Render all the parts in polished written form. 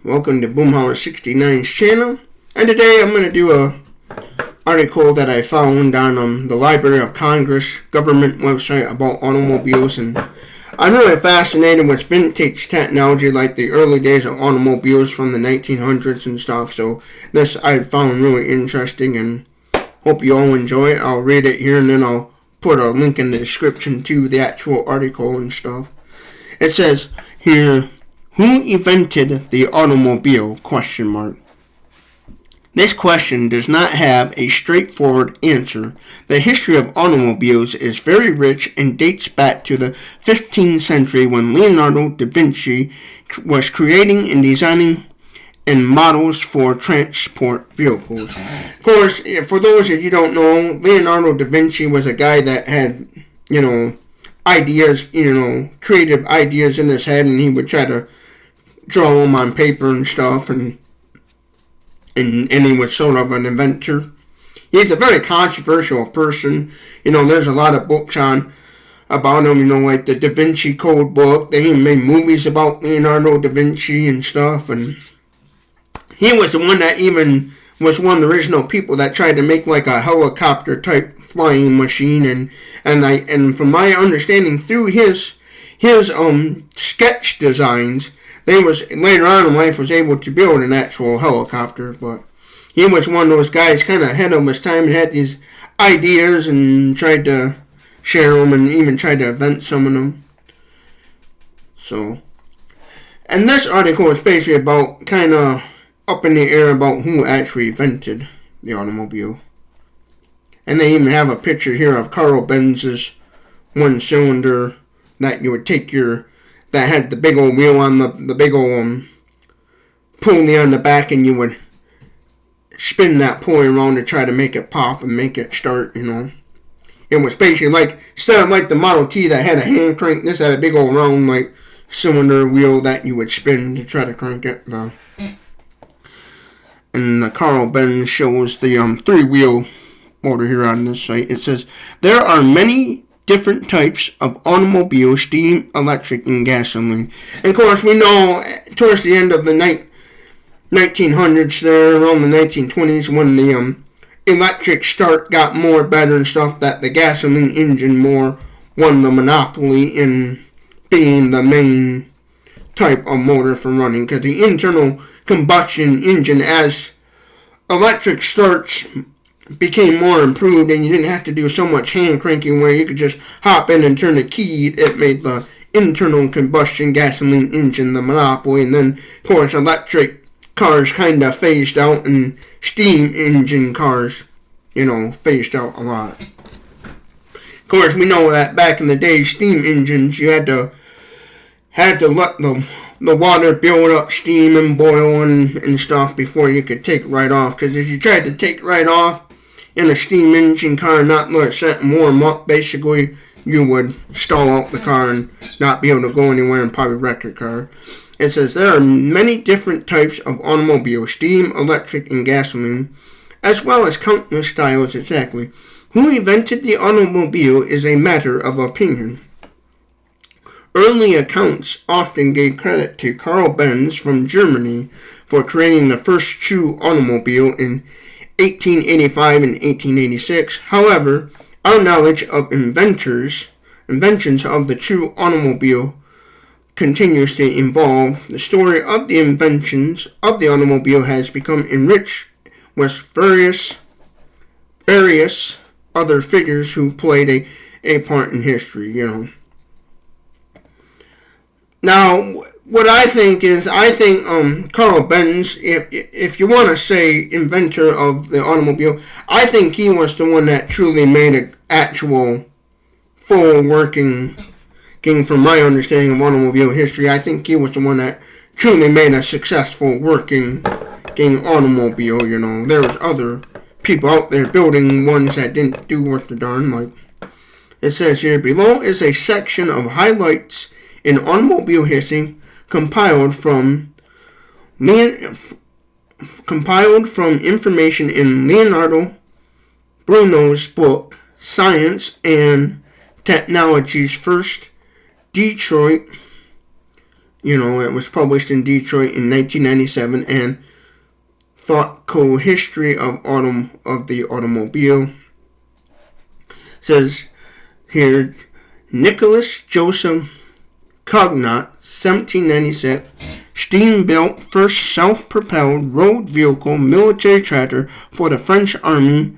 Welcome to Boomhauer69's channel, and today I'm going to do a article that I found on the Library of Congress government website about automobiles, and I'm really fascinated with vintage technology like the early days of automobiles from the 1900s and stuff, so this I found really interesting and hope you all enjoy it. I'll read it here and then I'll put a link in the description to the actual article and stuff. It says here, who invented the automobile? ? This question does not have a straightforward answer. The history of automobiles is very rich and dates back to the 15th century when Leonardo da Vinci was creating and designing and models for transport vehicles. Of course, for those of you who don't know, Leonardo da Vinci was a guy that had, ideas, creative ideas in his head, and he would try to draw them on paper and stuff, and he was sort of an inventor. He's a very controversial person. There's a lot of books about him, like the Da Vinci Code book. They even made movies about Leonardo da Vinci and stuff, and he was the one that even was one of the original people that tried to make like a helicopter type flying machine, and from my understanding through his sketch designs, they was later on in life was able to build an actual helicopter. But he was one of those guys kind of ahead of his time and had these ideas and tried to share them and even tried to invent some of them. So, and this article is basically about kind of up in the air about who actually invented the automobile. And they even have a picture here of Carl Benz's one cylinder that you would take that had the big old wheel on the big old pulley on the back, and you would spin that pulley around to try to make it pop and make it start, It was basically like, instead of like the Model T that had a hand crank, this had a big old round like cylinder wheel that you would spin to try to crank it. And the Carl Benz shows the 3-wheel motor here on this site. It says, there are many different types of automobile, steam, electric, and gasoline. And of course, we know towards the end of the 1900s there, around the 1920s, when the electric start got more better and stuff, that the gasoline engine more won the monopoly in being the main type of motor for running. Because the internal combustion engine, as electric starts became more improved and you didn't have to do so much hand cranking where you could just hop in and turn the key, it made the internal combustion gasoline engine the monopoly. And then, of course, electric cars kind of phased out and steam engine cars, phased out a lot. Of course, we know that back in the day, steam engines, you had to let the water build up steam and boil and stuff before you could take it right off. Because if you tried to take it right off in a steam engine car and not let it set and warm up, basically you would stall out the car and not be able to go anywhere and probably wreck your car. It says there are many different types of automobile, steam, electric, and gasoline, as well as countless styles exactly. Who invented the automobile is a matter of opinion. Early accounts often gave credit to Carl Benz from Germany for creating the first true automobile in 1885 and 1886. However, our knowledge of inventions of the true automobile continues to evolve. The story of the inventions of the automobile has become enriched with various other figures who played a part in history, Now, what I think Carl Benz, if you want to say inventor of the automobile, I think he was the one that truly made an actual full working, from my understanding of automobile history, I think he was the one that truly made a successful working automobile, There was other people out there building ones that didn't do worth the darn. Like it says here, below is a section of highlights in automobile history compiled from information in Leonardo Bruno's book Science and Technology's first Detroit It was published in Detroit in 1997, and Thoughtful History of the Automobile. Says here, Nicholas Joseph Cognat, 1796, steam-built first self-propelled road vehicle military tractor for the French Army,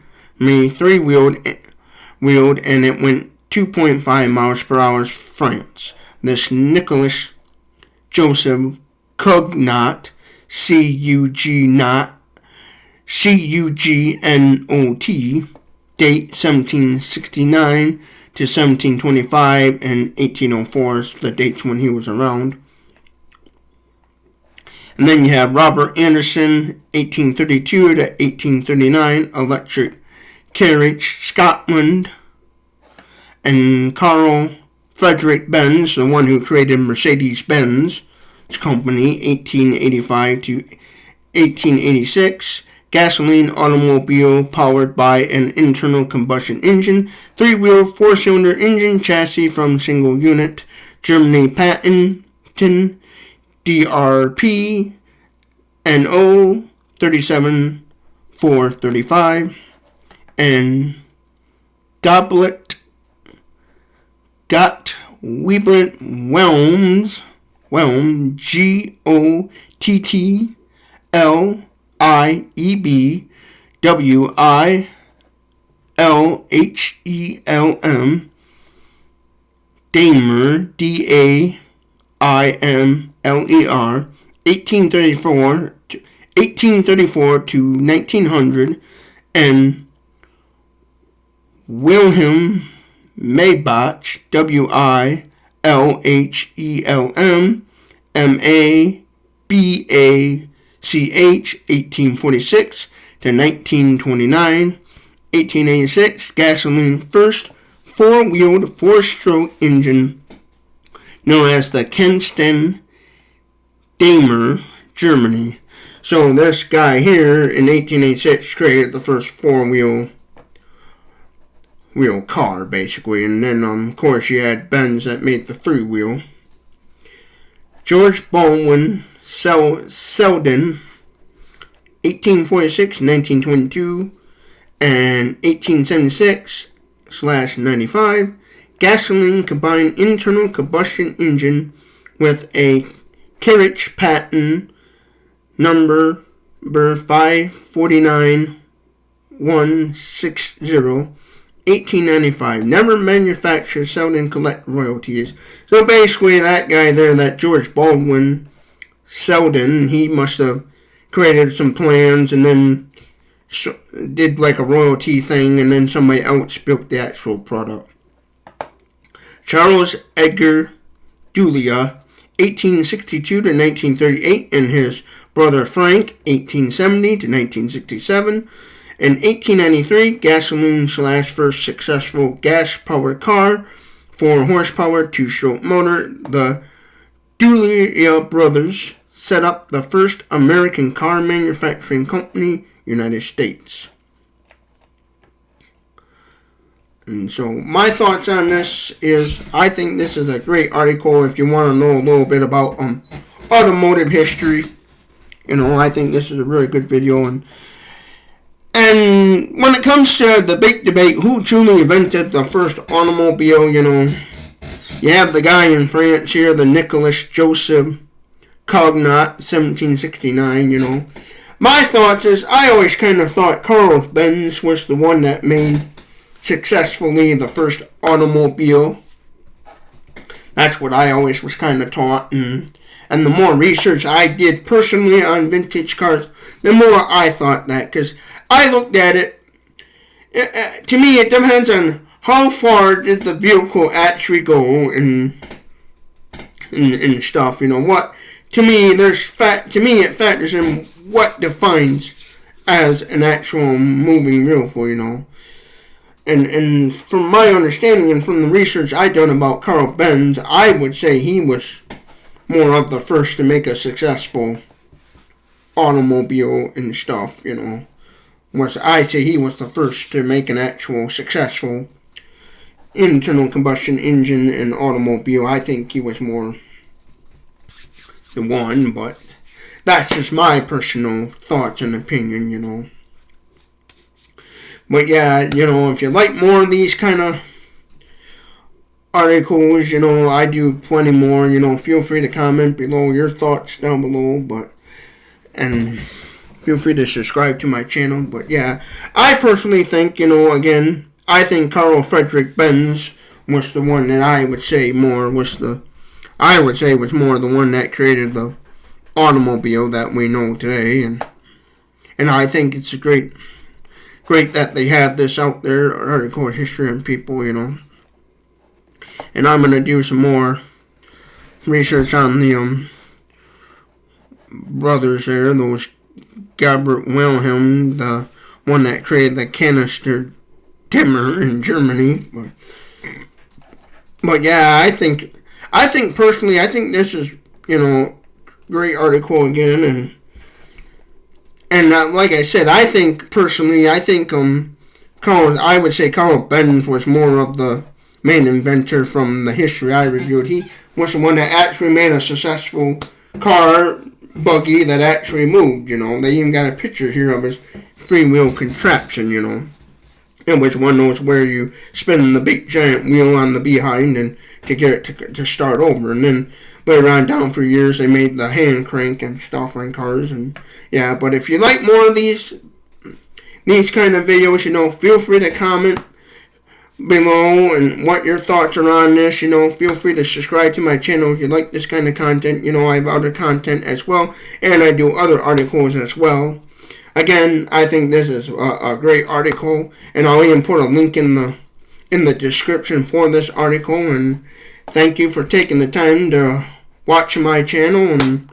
three-wheeled, and it went 2.5 miles per hour France. This Nicholas Joseph Cognot, C-U-G-N-O-T, date 1769 to 1725, and 1804 is the dates when he was around. And then you have Robert Anderson, 1832 to 1839, electric carriage, Scotland. And Carl Frederick Benz, the one who created Mercedes-Benz company, 1885 to 1886, gasoline automobile powered by an internal combustion engine, three-wheel, four-cylinder engine chassis from single unit, Germany patent, DRP, NO 37435, and Gottlieb Wilms, Gottlieb Daimler, Daimler, 1834 to 1900, and Wilhelm Maybach, Wilhelm Mabach, 1846 to 1929, 1886, gasoline first four-wheeled four-stroke engine known as the Kenston Daimler, Germany. So this guy here in 1886 created the first four-wheel car, basically. And then, of course, you had Benz that made the three-wheel. George Baldwin Selden, 1846-1922, and 1876/95, gasoline combined internal combustion engine with a carriage patent number 549160, 1895. Never manufactured, Selden collect royalties. So basically, that guy there, that George Baldwin Selden, he must have created some plans and then did like a royalty thing, and then somebody else built the actual product. Charles Edgar Dulia, 1862 to 1938, and his brother Frank, 1870 to 1967. In 1893, gasoline/first successful gas-powered car, 4 horsepower, 2-stroke motor. The Dulia brothers set up the first American car manufacturing company, United States. And so my thoughts on this is, I think this is a great article if you want to know a little bit about automotive history. I think this is a really good video. And when it comes to the big debate, who truly invented the first automobile, you have the guy in France here, the Nicholas Joseph Cognat, 1769, My thoughts is, I always kind of thought Carl Benz was the one that made successfully the first automobile. That's what I always was kind of taught, and the more research I did personally on vintage cars, the more I thought that, because I looked at it, to me it depends on how far did the vehicle actually go and stuff, what, to me it factors in what defines as an actual moving vehicle, And from my understanding and from the research I've done about Carl Benz, I would say he was more of the first to make a successful automobile and stuff, I'd say he was the first to make an actual successful internal combustion engine and automobile. I think he was more one, but that's just my personal thoughts and opinion, you know. But yeah, you know, if you like more of these kind of articles, you know, I do plenty more, you know, feel free to comment below your thoughts down below, and feel free to subscribe to my channel. But yeah, I personally think, you know, again, I think Carl Friedrich Benz was the one that I would say was the one that created the automobile that we know today, and I think it's great that they have this out there, article of history and people, you know. And I'm gonna do some more research on the brothers there, those Gabriel Wilhelm, the one that created the canister dimmer in Germany. But yeah, I think personally, I think this is, you know, great article again, and like I said, I think personally, I would say Carl Benz was more of the main inventor from the history I reviewed. He was the one that actually made a successful car buggy that actually moved, you know. They even got a picture here of his three-wheel contraption, you know, in which one knows where you spin the big giant wheel on the behind and to get it to start over. And then later on down for years they made the hand crank and stuff on cars. And yeah, but if you like more of these kind of videos, you know, feel free to comment below and what your thoughts are on this. You know, feel free to subscribe to my channel if you like this kind of content. You know, I have other content as well, and I do other articles as well. Again, I think this is a great article, and I'll even put a link in the description for this article. And thank you for taking the time to watch my channel, and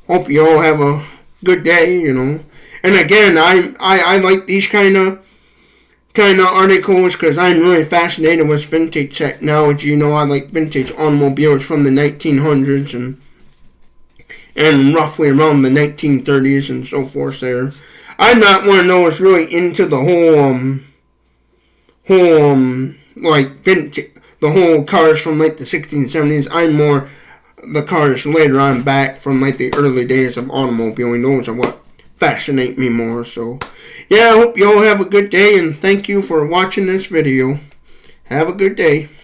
hope you all have a good day, you know. And again, I like these kind of articles because I'm really fascinated with vintage technology. You know, I like vintage automobiles from the 1900s and roughly around the 1930s and so forth there. I'm not one of those really into the like vintage, the whole cars from like the 60s and 70s. I'm more the cars later on back from like the early days of automobiling. Those are what fascinate me more. So yeah, I hope you all have a good day, and thank you for watching this video. Have a good day.